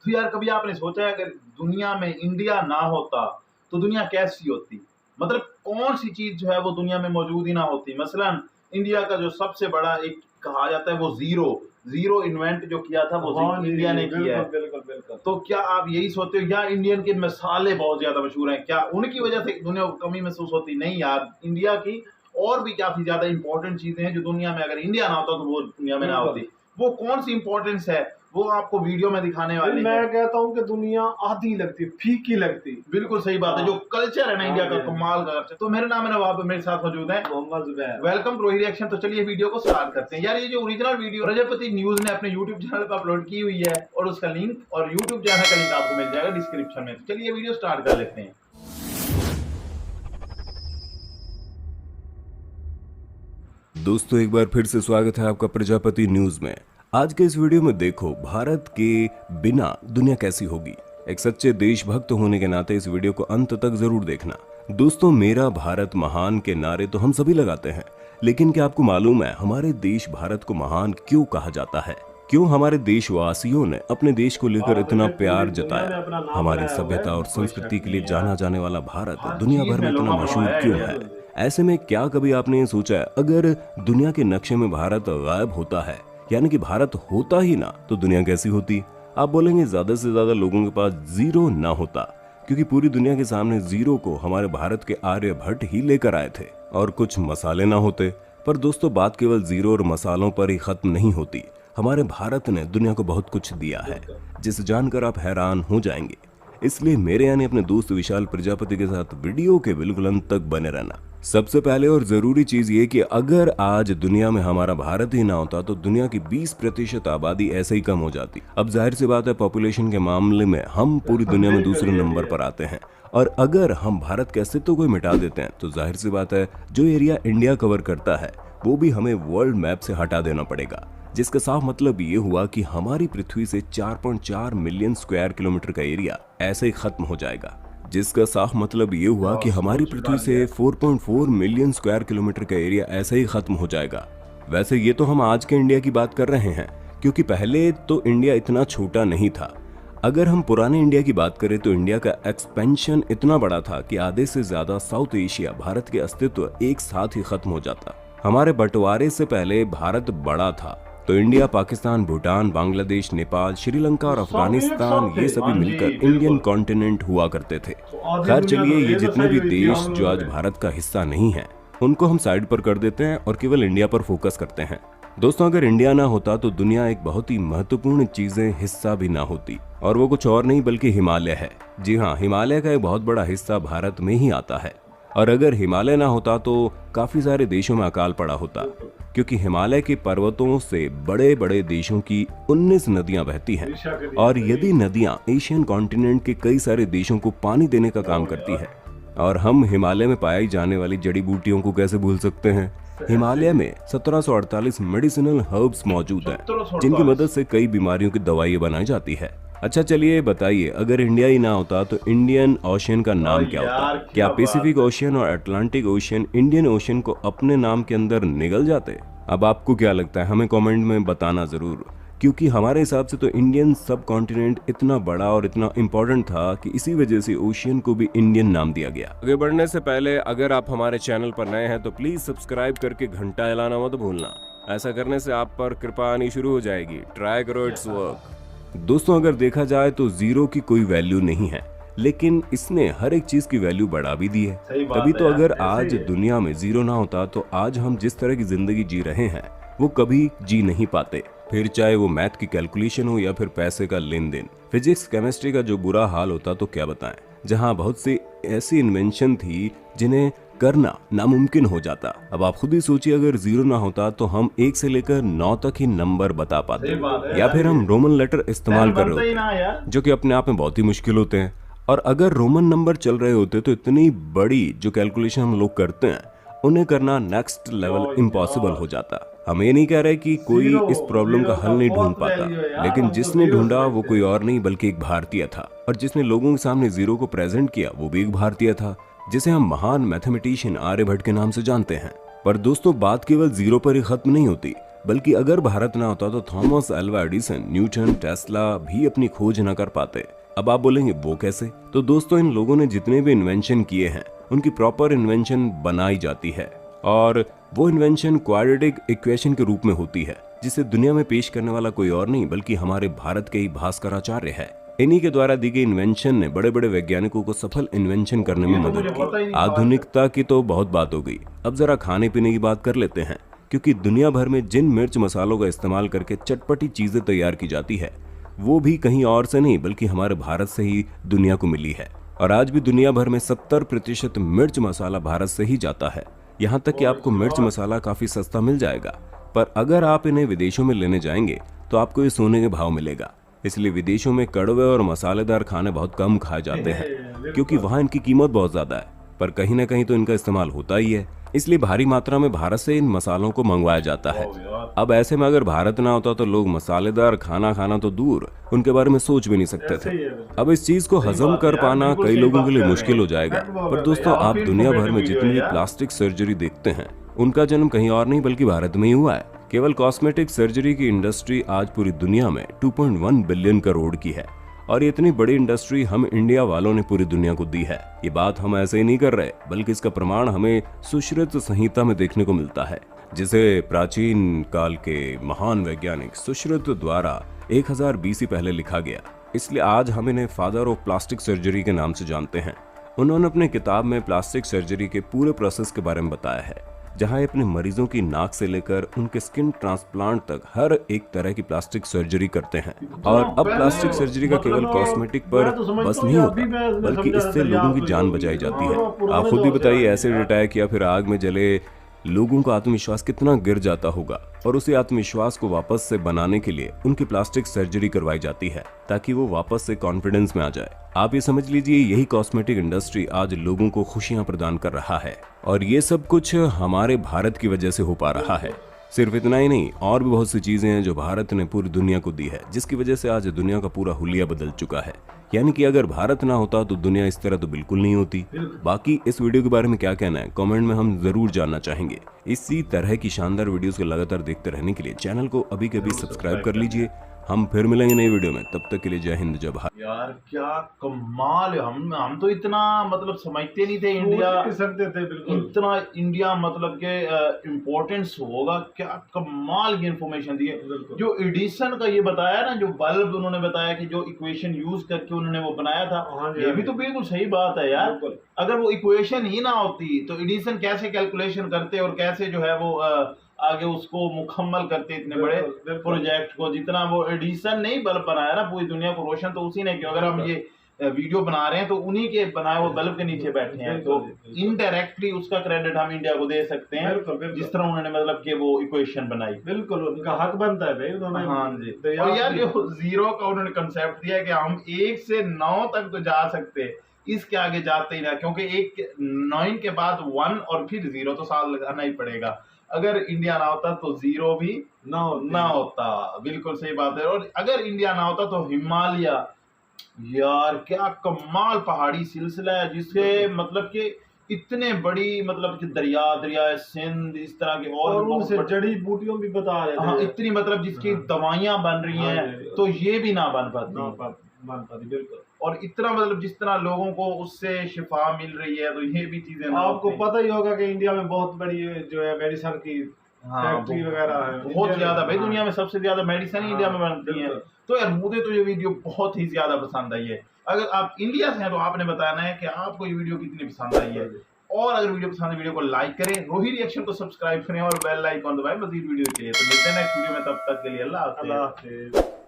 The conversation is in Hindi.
तो यार कभी आपने सोचा है अगर दुनिया में इंडिया ना होता तो दुनिया कैसी होती? मतलब कौन सी चीज जो है वो दुनिया में मौजूद ही ना होती? मसलन इंडिया का जो सबसे बड़ा एक कहा जाता है वो जीरो इन्वेंट जो किया था वो हाँ जी, इंडिया ने किया है। बिल्कुल। तो क्या आप यही सोचते हो या इंडियन के मसाले बहुत ज्यादा मशहूर हैं, क्या उनकी वजह से दुनिया को कमी महसूस होती? नहीं यार, इंडिया की और भी काफी ज्यादा इंपॉर्टेंट चीजें हैं जो दुनिया में अगर इंडिया ना होता तो वो दुनिया में ना होती। वो कौन सी इंपॉर्टेंस है वो आपको वीडियो में दिखाने वाले मैं हैं। कहता हूँ कि दुनिया आधी लगती, फीकी लगती। बिल्कुल सही बात है, जो कल्चर है ना इंडिया का कमाल का कल्चर। तो मेरा नाम है नवाब, मेरे साथ मौजूद है Mohammad Zubair. Welcome to reaction. तो चलिए वीडियो को स्टार्ट करते हैं। यार ये जो ओरिजिनल वीडियो प्रजापति न्यूज ने अपने यूट्यूब चैनल पर अपलोड की हुई है और उसका लिंक और यूट्यूब चैनल का लिंक आपको मिल जाएगा डिस्क्रिप्शन में। तो चलिए वीडियो स्टार्ट कर लेते हैं। दोस्तों एक बार फिर से स्वागत है आपका प्रजापति न्यूज में। आज के इस वीडियो में देखो भारत के बिना दुनिया कैसी होगी। एक सच्चे देशभक्त होने के नाते इस वीडियो को अंत तक जरूर देखना। दोस्तों मेरा भारत महान के नारे तो हम सभी लगाते हैं, लेकिन क्या आपको मालूम है हमारे देश भारत को महान क्यों कहा जाता है? क्यों हमारे देशवासियों ने अपने देश को लेकर इतना प्यार जताया? हमारी सभ्यता और संस्कृति के लिए जाना जाने वाला भारत दुनिया भर में इतना मशहूर क्यों है? ऐसे में क्या कभी आपने ये सोचा है अगर दुनिया के नक्शे में भारत गायब होता है, यानी कि भारत होता ही ना, तो दुनिया कैसी होती? आप बोलेंगे ज्यादा से ज्यादा लोगों के पास जीरो ना होता, क्योंकि पूरी दुनिया के सामने जीरो को हमारे भारत के आर्यभट्ट ही लेकर आए थे, और कुछ मसाले ना होते। पर दोस्तों बात केवल जीरो और मसालों पर ही खत्म नहीं होती। हमारे भारत ने दुनिया को बहुत कुछ दिया है, जिसे जानकर आप हैरान हो जाएंगे। इसलिए मेरे यानी अपने दोस्त विशाल प्रजापति के साथ वीडियो के बिल्कुल अंत तक बने रहना। सबसे पहले और जरूरी चीज ये कि अगर आज दुनिया में हमारा भारत ही ना होता तो दुनिया की 20% आबादी ऐसे ही कम हो जाती। अब जाहिर सी बात है पॉपुलेशन के मामले में हम पूरी दुनिया में दूसरे नंबर पर आते हैं, और अगर हम भारत के अस्तित्व को मिटा देते हैं तो जाहिर सी बात है जो एरिया इंडिया कवर करता है वो भी हमें वर्ल्ड मैप से हटा देना पड़ेगा। जिसका साफ मतलब ये हुआ कि हमारी पृथ्वी से 4.4 मिलियन स्क्वायर किलोमीटर का एरिया ऐसे ही खत्म हो जाएगा। जिसका साफ मतलब ये हुआ कि हमारी पृथ्वी से 4.4 मिलियन स्क्वायर किलोमीटर का एरिया ऐसे ही खत्म हो जाएगा। वैसे ये तो हम आज के इंडिया की बात कर रहे हैं, क्योंकि पहले तो इंडिया इतना छोटा नहीं था। अगर हम पुराने इंडिया की बात करें तो इंडिया का एक्सपेंशन इतना बड़ा था कि आधे से ज्यादा साउथ एशिया भारत के अस्तित्व एक साथ ही खत्म हो जाता। हमारे बंटवारे से पहले भारत बड़ा था तो इंडिया, पाकिस्तान, भूटान, बांग्लादेश, नेपाल, श्रीलंका और अफगानिस्तान ये सभी मिलकर इंडियन कॉन्टिनेंट हुआ करते थे। खैर चलिए, ये जितने भी देश जो आज भारत का हिस्सा नहीं है उनको हम साइड पर कर देते हैं और केवल इंडिया पर फोकस करते हैं। दोस्तों अगर इंडिया ना होता तो दुनिया एक बहुत ही महत्वपूर्ण चीजें हिस्सा भी ना होती, और वो कुछ और नहीं बल्कि हिमालय है। जी हाँ, हिमालय का एक बहुत बड़ा हिस्सा भारत में ही आता है, और अगर हिमालय ना होता तो काफी सारे देशों में अकाल पड़ा होता, क्योंकि हिमालय के पर्वतों से बड़े बड़े देशों की 19 नदियां बहती हैं, और यदि नदियां एशियन कॉन्टिनेंट के कई सारे देशों को पानी देने का काम करती है, और हम हिमालय में पाई जाने वाली जड़ी बूटियों को कैसे भूल सकते हैं? हिमालय में 1748 मेडिसिनल हर्ब्स मौजूद हैं, जिनकी मदद से कई बीमारियों की दवाइयां बनाई जाती है। अच्छा चलिए बताइए, अगर इंडिया ही ना होता तो इंडियन ओशियन का नाम क्या होता? क्या पैसिफिक ओशियन और अटलांटिक ओशियन इंडियन ओशियन को अपने नाम के अंदर निगल जाते? अब आपको क्या लगता है हमें कमेंट में बताना जरूर, क्योंकि हमारे हिसाब से तो इंडियन सब कॉन्टिनेंट इतना बड़ा और इतना इम्पोर्टेंट था कि इसी वजह से ओशियन को भी इंडियन नाम दिया गया। आगे बढ़ने से पहले अगर आप हमारे चैनल पर नए हैं तो प्लीज सब्सक्राइब करके घंटा हिलाना मत भूलना। ऐसा करने से आप पर कृपा आनी शुरू हो जाएगी। ट्राई करो, इट्स वर्क। दोस्तों अगर देखा जाए तो जीरो की कोई वैल्यू नहीं है, लेकिन इसने हर एक चीज की वैल्यू बढ़ा भी दी है। तभी तो अगर आज दुनिया में जीरो ना होता तो आज हम जिस तरह की जिंदगी जी रहे हैं वो कभी जी नहीं पाते। फिर चाहे वो मैथ की कैलकुलेशन हो या फिर पैसे का लेन देन, फिजिक्स केमिस्ट्री का जो बुरा हाल होता तो क्या बताएं, जहां बहुत सी ऐसी इन्वेंशन थी जिन्हें करना नामुमकिन हो जाता। अब आप खुद ही सोचिए, अगर जीरो ना होता तो हम 1 से लेकर 9 तक ही नंबर बता पाते, या फिर हम रोमन लेटर इस्तेमाल कर रहे होते, जो कि अपने आप में बहुत ही मुश्किल होते हैं। और अगर रोमन नंबर चल रहे होते तो इतनी बड़ी जो कैलकुलेशन हम लोग करते हैं उन्हें करना नेक्स्ट लेवल इम्पॉसिबल हो जाता। हम ये नहीं कह रहे कि कोई इस प्रॉब्लम का हल नहीं ढूंढ पाता, लेकिन जिसने ढूंढा वो कोई और नहीं बल्कि एक भारतीय था, और जिसने लोगों के सामने जीरो को प्रेजेंट किया वो भी एक भारतीय था, जिसे हम महान मैथमेटिशियन आर्यभट्ट के नाम से जानते हैं। पर दोस्तों बात केवल जीरो पर ही खत्म नहीं होती। बल्कि अगर भारत ना होता तो Thomas Alva Edison, Newton, Tesla भी अपनी खोज न कर पाते। अब आप बोलेंगे वो कैसे? तो दोस्तों, इन लोगों ने जितने भी इन्वेंशन किए हैं उनकी प्रॉपर इन्वेंशन बनाई जाती है और वो इन्वेंशन क्वाड्रेटिक इक्वेशन के रूप में होती है, जिसे दुनिया में पेश करने वाला कोई और नहीं बल्कि हमारे भारत के ही भास्कराचार्य है। इन्हीं के द्वारा दी गई इन्वेंशन ने बड़े बड़े वैज्ञानिकों को सफल इन्वेंशन करने में मदद की। आधुनिकता की तो बहुत बात हो गई, अब जरा खाने पीने की बात कर लेते हैं, क्योंकि दुनिया भर में जिन मिर्च मसालों का इस्तेमाल करके चटपटी चीजें तैयार की जाती है वो भी कहीं और से नहीं बल्कि हमारे भारत से ही दुनिया को मिली है। और आज भी दुनिया भर में 70% मिर्च मसाला भारत से ही जाता है। यहाँ तक कि आपको मिर्च मसाला काफी सस्ता मिल जाएगा, पर अगर आप इन्हें विदेशों में लेने जाएंगे तो आपको ये सोने के भाव मिलेगा। इसलिए विदेशों में कड़वे और मसालेदार खाने बहुत कम खाए जाते हैं, क्योंकि वहाँ इनकी कीमत बहुत ज्यादा है, पर कहीं ना कहीं तो इनका इस्तेमाल होता ही है। इसलिए भारी मात्रा में भारत से इन मसालों को मंगवाया जाता है। अब ऐसे में अगर भारत ना होता तो लोग मसालेदार खाना खाना तो दूर, उनके बारे में सोच भी नहीं सकते थे। अब इस चीज को हजम कर पाना कई लोगों के लिए मुश्किल हो जाएगा। पर दोस्तों, आप दुनिया भर में जितनी भी प्लास्टिक सर्जरी देखते हैं उनका जन्म कहीं और नहीं बल्कि भारत में ही हुआ है। केवल कॉस्मेटिक सर्जरी की इंडस्ट्री आज पूरी दुनिया में 2.1 बिलियन करोड़ की है और इतनी बड़ी इंडस्ट्री हम इंडिया वालों ने पूरी दुनिया को दी है। ये बात हम ऐसे ही नहीं कर रहे, बल्कि इसका प्रमाण हमें सुश्रुत संहिता में देखने को मिलता है, जिसे प्राचीन काल के महान वैज्ञानिक सुश्रुत द्वारा 1000 BC पहले लिखा गया। इसलिए आज हम इन्हें फादर ऑफ प्लास्टिक सर्जरी के नाम से जानते हैं। उन्होंने अपने किताब में प्लास्टिक सर्जरी के पूरे प्रोसेस के बारे में बताया है, जहां अपने मरीजों की नाक से लेकर उनके स्किन ट्रांसप्लांट तक हर एक तरह की प्लास्टिक सर्जरी करते हैं। और अब प्लास्टिक सर्जरी का केवल कॉस्मेटिक पर बस नहीं होता, बल्कि इससे लोगों की जान बचाई जाती है। आप खुद भी बताइए, एसिड अटैक या फिर आग में जले लोगों का आत्मविश्वास कितना गिर जाता होगा, और उसी आत्मविश्वास को वापस से बनाने के लिए उनकी प्लास्टिक सर्जरी करवाई जाती है ताकि वो वापस से कॉन्फिडेंस में आ जाए। आप ये समझ लीजिए, यही कॉस्मेटिक इंडस्ट्री आज लोगों को खुशियां प्रदान कर रहा है और ये सब कुछ हमारे भारत की वजह से हो पा रहा है। सिर्फ इतना ही नहीं, और भी बहुत सी चीजें हैं जो भारत ने पूरी दुनिया को दी है, जिसकी वजह से आज दुनिया का पूरा हुलिया बदल चुका है। यानी कि अगर भारत ना होता तो दुनिया इस तरह तो बिल्कुल नहीं होती। बाकी इस वीडियो के बारे में क्या कहना है कमेंट में हम जरूर जानना चाहेंगे। इसी तरह की शानदार वीडियोस को लगातार देखते रहने के लिए चैनल को अभी कभी सब्सक्राइब कर लीजिए। हम फिर मिलेंगे नई वीडियो में, तब तक के लिए जय हिंद जय भारत। यार क्या कमाल है। हम तो इतना मतलब समझते नहीं थे इंडिया सकते थे बिल्कुल इतना इंडिया मतलब के इम्पोर्टेंस होगा। क्या कमाल की इंफॉर्मेशन दी है। जो एडिसन का ये बताया ना, जो बल्ब उन्होंने बताया कि जो इक्वेशन यूज करके उन्होंने वो बनाया था, ये भी तो बिल्कुल सही बात है यार। अगर वो इक्वेशन ही ना होती तो एडिसन कैसे कैलकुलेशन करते और कैसे जो है वो आगे उसको मुकम्मल करते इतने बड़े प्रोजेक्ट को। जितना वो एडिसन नहीं बल्ब बनाया ना, पूरी दुनिया को रोशन तो उसी ने किया। अगर हम ये वीडियो बना रहे हैं तो उन्हीं के बनाए हुए बल्ब के नीचे बैठे हैं, तो इनडायरेक्टली उसका क्रेडिट हम इंडिया को दे सकते हैं, जिस तरह उन्होंने मतलब कि वो इक्वेशन बनाई। बिल्कुल उनका हक बनता है भाई उन्होंने। हाँ जी। और यार जो जीरो का उन्होंने कंसेप्ट दिया कि हम 1 से 9 तक तो जा सकते, इसके आगे जाते ही ना, क्योंकि 9 के बाद 1 और फिर 0 तो साल लगाना ही पड़ेगा। अगर इंडिया ना होता तो 0 भी ना होता। बिल्कुल सही बात है। और अगर इंडिया ना होता तो हिमालय, यार क्या कमाल पहाड़ी सिलसिला है, जिससे मतलब कि इतने बड़ी मतलब कि दरिया सिंध इस तरह के और उनसे जड़ी बूटियों भी बता रहे थे। हाँ, इतनी मतलब जिसकी दवाइयां बन रही हैं, तो ये भी ना बन पाती। बिल्कुल। और इतना मतलब जिस तरह लोगों को उससे शिफा मिल रही है, तो ये भी चीजें आपको पता ही होगा कि इंडिया में बहुत बड़ी जो है मेडिसिन की फैक्ट्री वगैरह है, बहुत ज्यादा भाई। दुनिया में सबसे ज्यादा मेडिसिन इंडिया में बनती है। तो यार मुझे तो ये वीडियो बहुत ही ज्यादा पसंद आई है। अगर आप इंडिया से हैं तो आपने बताना है कि आपको ये वीडियो कितनी पसंद आई है। और अगर वीडियो पसंद है, वीडियो को लाइक करें, रोही रिएक्शन को सब्सक्राइब करें और बेल आइकन दबाएं मजीद वीडियो के लिए। तो मिलते हैं नेक्स्ट वीडियो में, तब तक के लिए अल्लाह हाफिज़।